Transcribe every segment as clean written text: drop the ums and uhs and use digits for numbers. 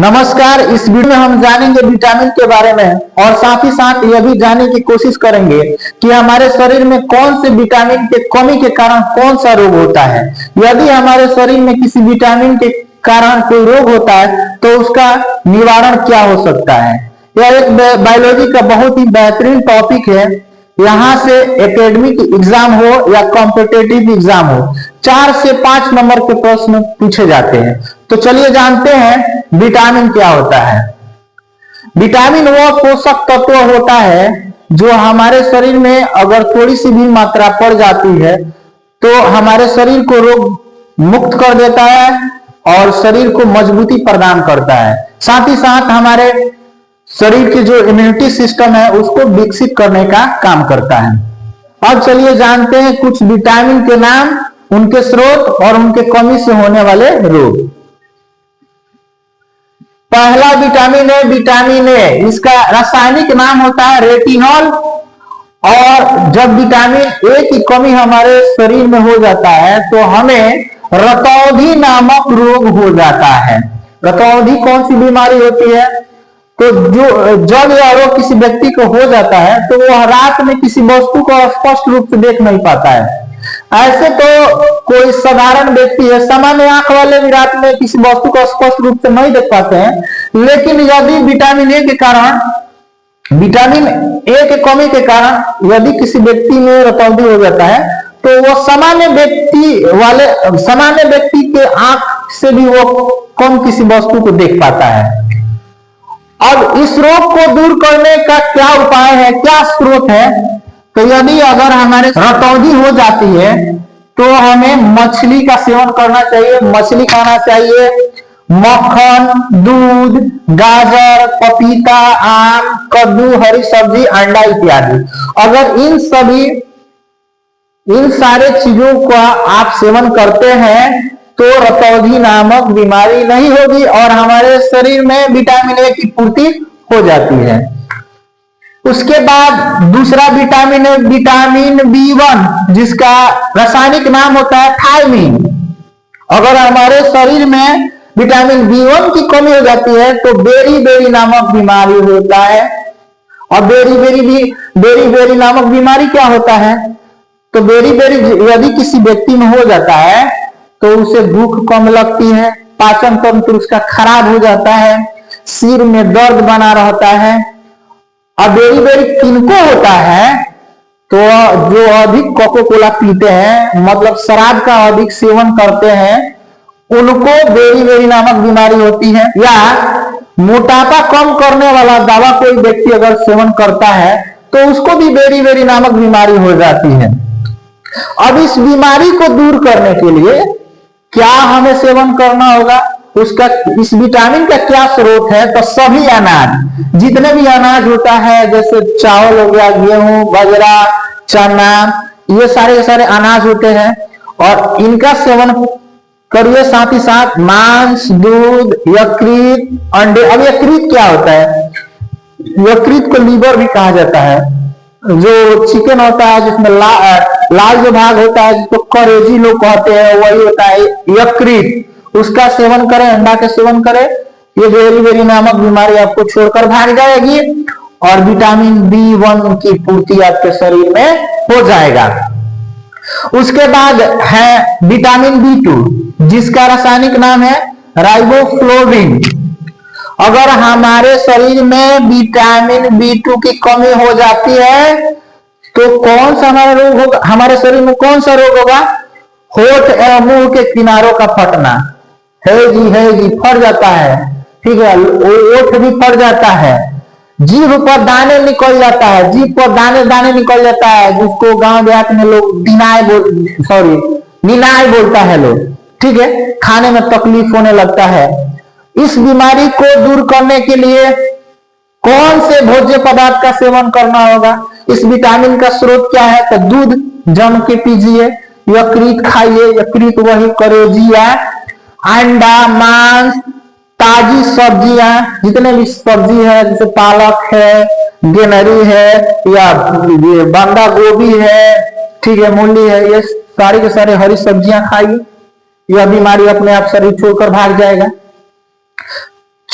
नमस्कार। इस वीडियो में हम जानेंगे विटामिन के बारे में और साथ ही साथ यह भी जानने की कोशिश करेंगे कि हमारे शरीर में कौन से विटामिन के कमी के कारण कौन सा रोग होता है। यदि हमारे शरीर में किसी विटामिन के कारण कोई रोग होता है तो उसका निवारण क्या हो सकता है। यह एक बायोलॉजी का बहुत ही बेहतरीन टॉपिक है। यहाँ से एकेडमिक एग्जाम हो या कॉम्पिटिटिव एग्जाम हो, 4 से 5 नंबर के प्रश्न पूछे जाते हैं। तो चलिए जानते हैं विटामिन क्या होता है। विटामिन वह पोषक तत्व होता है जो हमारे शरीर में अगर थोड़ी सी भी मात्रा पड़ जाती है तो हमारे शरीर को रोग मुक्त कर देता है और शरीर को मजबूती प्रदान करता है। साथ ही साथ हमारे शरीर की जो इम्यूनिटी सिस्टम है उसको विकसित करने का काम करता है। अब चलिए जानते हैं कुछ विटामिन के नाम, उनके स्रोत और उनके कमी से होने वाले रोग। पहला विटामिन है विटामिन ए। इसका रासायनिक नाम होता है रेटिनॉल। और जब विटामिन ए की कमी हमारे शरीर में हो जाता है तो हमें रतौंधी नामक रोग हो जाता है। रतौंधी कौन सी बीमारी होती है? तो जब यह रोग किसी व्यक्ति को हो जाता है तो वह रात में किसी वस्तु को स्पष्ट रूप से देख नहीं पाता है। ऐसे तो कोई साधारण व्यक्ति है, सामान्य आंख वाले भी रात में किसी वस्तु को स्पष्ट रूप से नहीं देख पाते हैं। लेकिन यदि विटामिन ए के कारण, विटामिन ए के कमी के कारण यदि किसी व्यक्ति में रतौंधी हो जाता है तो वह सामान्य व्यक्ति के आंख से भी वो कम किसी वस्तु को देख पाता है। अब इस रोग को दूर करने का क्या उपाय है, क्या स्रोत है? तो यदि अगर हमारे रतौंधी हो जाती है तो हमें मछली का सेवन करना चाहिए, मछली खाना चाहिए, मक्खन, दूध, गाजर, पपीता, आम, कद्दू, हरी सब्जी, अंडा इत्यादि। अगर इन सारे चीजों का आप सेवन करते हैं तो रतौंधी नामक बीमारी नहीं होगी और हमारे शरीर में विटामिन ए की पूर्ति हो जाती है। उसके बाद दूसरा विटामिन है विटामिन बी1, जिसका रासायनिक नाम होता है थायमीन। अगर हमारे शरीर में विटामिन बी1 की कमी हो जाती है तो बेरी नामक बीमारी होता है। और बेरी नामक बीमारी क्या होता है? तो बेरी यदि किसी व्यक्ति में हो जाता है तो उसे भूख कम लगती है, पाचन तंत्र उसका खराब हो जाता है, सिर में दर्द बना रहता है। और बेरी किनको होता है? तो जो अधिक कोको कोला पीते हैं, मतलब शराब का अधिक सेवन करते हैं, उनको बेरी नामक बीमारी होती है। या मोटापा कम करने वाला दवा कोई व्यक्ति अगर सेवन करता है तो उसको भी बेरी नामक बीमारी हो जाती है। अब इस बीमारी को दूर करने के लिए क्या हमें सेवन करना होगा? इस विटामिन का क्या स्रोत है? तो सभी अनाज, जितने भी अनाज होता है, जैसे चावल हो गया, गेहूं, बाजरा, चना, ये सारे के सारे अनाज होते हैं और इनका सेवन करिए। साथ ही साथ मांस, दूध, यकृत, अंडे। अब यकृत क्या होता है? यकृत को लीवर भी कहा जाता है। जो चिकन होता है जिसमें लाल जो भाग होता है जिसको करेजी लोग कहते हैं, वही होता है यकृत। उसका सेवन करें, अंडा का सेवन करें, ये बेरी नामक बीमारी आपको छोड़कर भाग जाएगी और विटामिन बी1 की पूर्ति आपके शरीर में हो जाएगा। उसके बाद है विटामिन बी2, जिसका रासायनिक नाम है राइबोफ्लोविन। अगर हमारे शरीर में विटामिन बी2 की कमी हो जाती है तो कौन सा हमारा रोग होगा? हमारे शरीर में कौन सा रोग होगा? होठ एवं मुंह के किनारों का फटना, हैजी फट जाता है, ठीक है, ओठ भी फट जाता है, जीभ पर दाने निकल जाता है, जीभ पर दाने निकल जाता है, जिसको गांव देहात में लोग निनाय बोलता है लोग, ठीक है, खाने में तकलीफ होने लगता है। इस बीमारी को दूर करने के लिए कौन से भोज्य पदार्थ का सेवन करना होगा? इस विटामिन का स्रोत क्या है? तो दूध जम के पीजिए, यकृत खाइए, यकृत वही करेजिया, अंडा, मांस, ताजी सब्जियां, जितने भी सब्जी है, जैसे पालक है, गेनरी है, या बंदा गोभी है, ठीक है, मूली है, ये सारे के सारे हरी सब्जियां खाइए। यह बीमारी अपने आप शरीर छोड़कर भाग जाएगा।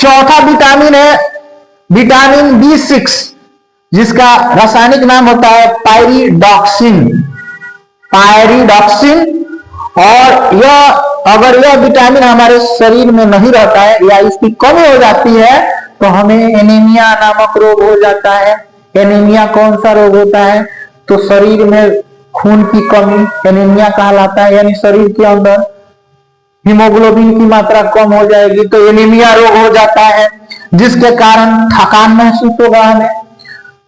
चौथा विटामिन है विटामिन B6, जिसका रासायनिक नाम होता है पायरिडॉक्सिन। पायरिडॉक्सिन। और अगर यह विटामिन हमारे शरीर में नहीं रहता है या इसकी कमी हो जाती है तो हमें एनीमिया नामक रोग हो जाता है। एनीमिया कौन सा रोग होता है? तो शरीर में खून की कमी एनीमिया कहलाता है, यानी शरीर के अंदर हीमोग्लोबिन की मात्रा कम हो जाएगी तो एनीमिया रोग हो जाता है, जिसके कारण थकान महसूस होगा, हमें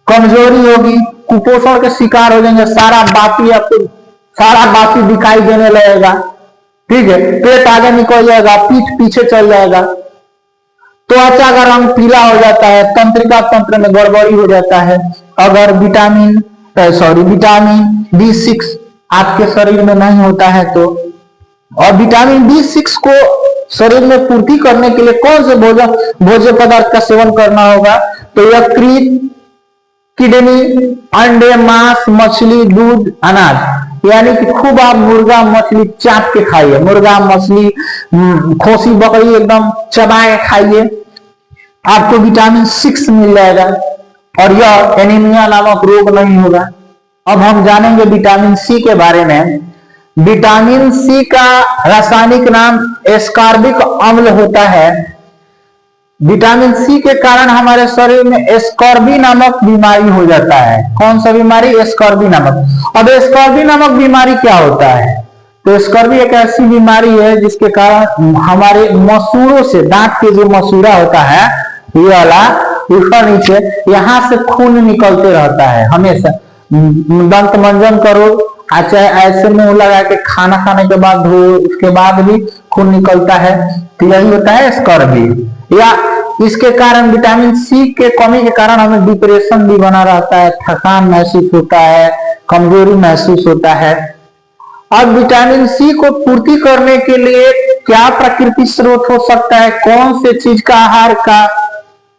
कमजोरी होगी, कुपोषण के शिकार हो जाएंगे, सारा बाती दिखाई देने लगेगा, ठीक है, पेट आगे निकल जाएगा, पीठ पीछे चल जाएगा, त्वचा का रंग पीला हो जाता है, तंत्रिका तंत्र में गड़बड़ी हो जाता है अगर विटामिन B6 आपके शरीर में नहीं होता है तो। और विटामिन B6 को शरीर में पूर्ति करने के लिए कौन से भोज्य पदार्थ का सेवन करना होगा? तो यकृत, किडनी, अंडे, मांस, मछली, दूध, अनाज, यानी कि खूब आप मुर्गा मछली चाप के खाइए, मुर्गा मछली खोसी बकरी एकदम चबा के खाइए, आपको विटामिन 6 मिल जाएगा और यह एनीमिया नामक रोग नहीं होगा। अब हम जानेंगे विटामिन सी के बारे में। विटामिन सी का रासायनिक नाम एस्कॉर्बिक अम्ल होता है। विटामिन सी के कारण हमारे शरीर में एस्कॉर्बी नामक बीमारी हो जाता है। कौन सा बीमारी? एस्कॉर्बी नामक। अब एस्कॉर्बी नामक बीमारी क्या होता है? तो एस्कॉर्बी एक ऐसी बीमारी है जिसके कारण हमारे मसूड़ों से, दांत के जो मसूड़ा होता है ये वाला, ऊपर नीचे, यहां से खून निकलते रहता है हमेशा। दंत मंजन करो, चाहे ऐसे मुंह लगा के खाना खाने के बाद धो, उसके बाद भी खून निकलता है, तो यही होता है स्कॉर्बी। या इसके कारण विटामिन सी के कमी के कारण हमें डिप्रेशन भी बना रहता है, थकान महसूस होता है, कमजोरी महसूस होता है। अब विटामिन सी को पूर्ति करने के लिए क्या प्राकृतिक स्रोत हो सकता है? कौन से चीज का, आहार का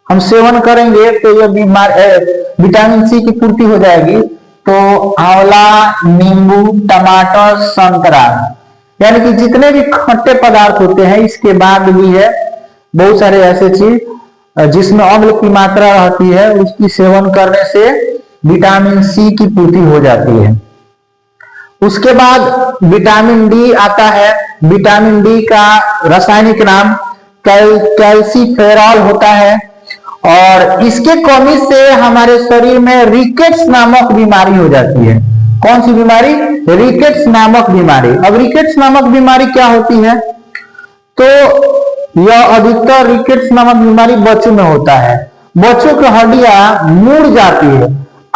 हम सेवन करेंगे तो यह विटामिन सी की पूर्ति हो जाएगी? तो आंवला, नींबू, टमाटर, संतरा, यानी कि जितने भी खट्टे पदार्थ होते हैं, इसके बाद भी है बहुत सारे ऐसे चीज जिसमें अम्ल की मात्रा रहती है, उसकी सेवन करने से विटामिन सी की पूर्ति हो जाती है। उसके बाद विटामिन डी आता है। विटामिन डी का रासायनिक नाम कैल्सीफेरॉल होता है और इसके कमी से हमारे शरीर में रिकेट्स नामक बीमारी हो जाती है। कौन सी बीमारी? रिकेट्स नामक बीमारी। अब रिकेट्स नामक बीमारी क्या होती है? तो यह अधिकतर रिकेट्स नामक बीमारी बच्चों में होता है। बच्चों की हड्डियां मुड़ जाती है,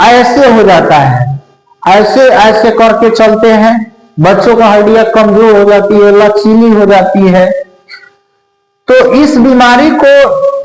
ऐसे हो जाता है, ऐसे ऐसे करके चलते हैं, बच्चों का हड्डियां कमजोर हो जाती है, लचीली हो जाती है। तो इस बीमारी को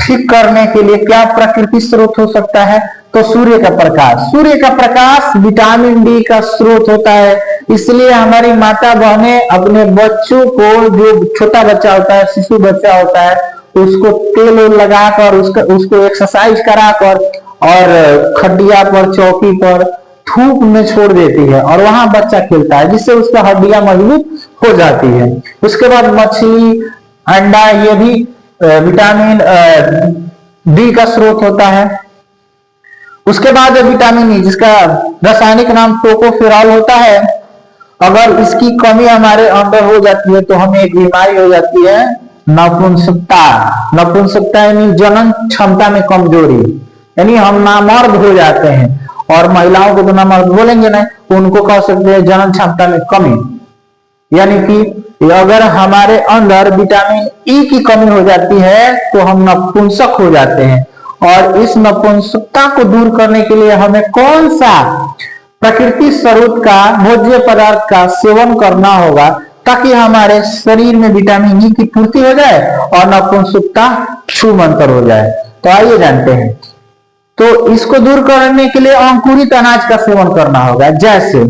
ठीक करने के लिए क्या प्राकृतिक स्रोत हो सकता है? तो सूर्य का प्रकाश। सूर्य का प्रकाश विटामिन डी का स्रोत होता है, इसलिए हमारी माता बहनें अपने बच्चों को, जो छोटा बच्चा होता है, शिशु बच्चा होता है, उसको तेल लगाकर उसको एक्सरसाइज कराकर और खटिया पर, चौकी पर, धूप में छोड़ देती है और वहां बच्चा खेलता है, जिससे उसका हड्डियां मजबूत हो जाती है। उसके बाद मछली, अंडा, ये भी विटामिन डी का स्रोत होता है। उसके बाद विटामिन ई, जिसका रासायनिक नाम टोकोफेरॉल होता है, अगर इसकी कमी हमारे अंदर हो जाती है तो हमें एक बीमारी हो जाती है नपुंसकता। नपुंसकता यानी जनन क्षमता में कमजोरी, यानी हम नामर्द हो जाते हैं। और महिलाओं को तो नामर्द बोलेंगे नहीं, उनको कह सकते हैं जनन क्षमता में कमी, यानी कि अगर हमारे अंदर विटामिन ई की कमी हो जाती है तो हम नपुंसक हो जाते हैं। और इस नपुंसकता को दूर करने के लिए हमें कौन सा प्राकृतिक स्रोत का, भोज्य पदार्थ का सेवन करना होगा ताकि हमारे शरीर में विटामिन ई की पूर्ति हो जाए और नपुंसकता छूमंतर हो जाए? तो आइए जानते हैं। तो इसको दूर करने के लिए अंकुरित अनाज का सेवन करना होगा, जैसे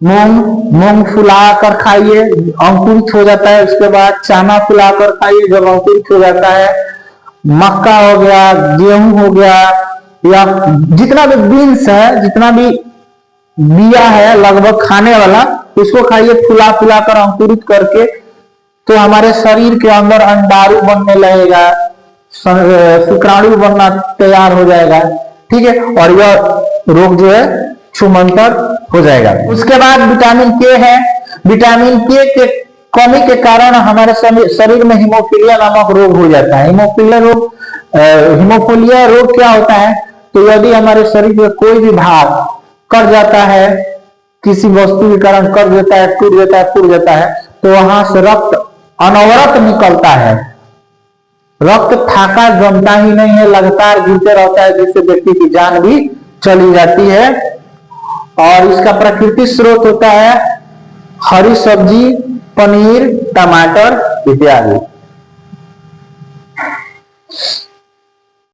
मूंग फुलाकर खाइए, अंकुरित हो जाता है। उसके बाद चना फुलाकर खाइए, जब अंकुरित हो जाता है। मक्का हो गया, गेहूं हो गया, या जितना भी बीन्स है, जितना भी बिया है लगभग खाने वाला, उसको खाइए फुला कर, अंकुरित करके। तो हमारे शरीर के अंदर अंडाणु बनने लगेगा, शुक्राणु बनना तैयार हो जाएगा, ठीक है, और यह रोग जो है छूमंतर हो जाएगा। उसके बाद विटामिन के है। विटामिन के कमी के कारण हमारे शरीर में हीमोफीलिया नामक रोग हो जाता है। हीमोफीलिया रोग क्या होता है? तो यदि हमारे शरीर में कोई भी भाग कट जाता है, किसी वस्तु के कारण कट जाता है, टूट जाता है, फूट जाता है, तो वहां से रक्त अनवरत निकलता है। रक्त थाका जमता ही नहीं है, लगातार गिरते रहता है, जिससे व्यक्ति की जान भी चली जाती है। और इसका प्राकृतिक स्रोत होता है हरी सब्जी, पनीर, टमाटर इत्यादि।